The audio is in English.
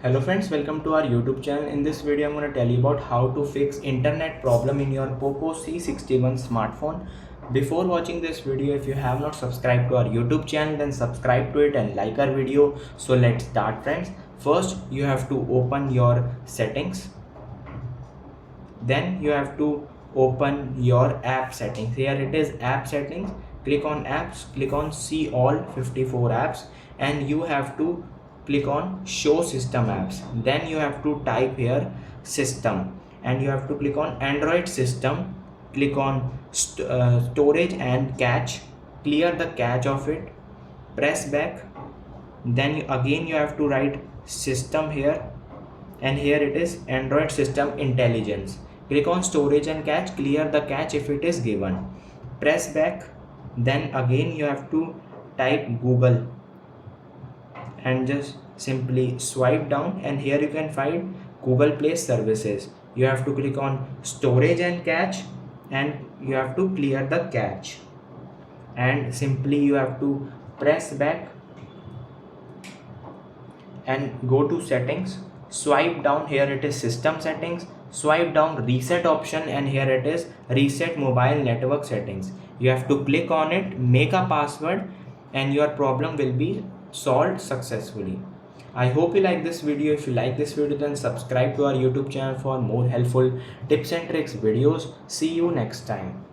Hello friends, welcome to our YouTube channel. In this video, I'm going to tell you about how to fix internet problem in your Poco C61 smartphone. Before watching this video, if you have not subscribed to our YouTube channel, then subscribe to it and like our video. So let's start friends. First, you have to open your settings. Then you have to open your app settings. Here it is, app settings. Click on apps, click on see all 54 apps, and you have to click on show system apps. Then you have to type here system, and you have to click on Android system. Click on storage and cache. Clear the cache of it. Press back. Then again you have to write system here, and here it is Android system intelligence. Click on storage and cache. Clear the cache if it is given. Press back. Then again you have to type Google and just simply swipe down, and here you can find Google Play services. You have to click on storage and cache, and you have to clear the cache, and simply you have to press back and go to settings. Swipe down, here it is system settings. Swipe down reset option, and here it is reset mobile network settings. You have to click on it, make a password, and your problem will be solved successfully. I hope you like this video. If you like this video, then subscribe to our YouTube channel for more helpful tips and tricks videos. See you next time.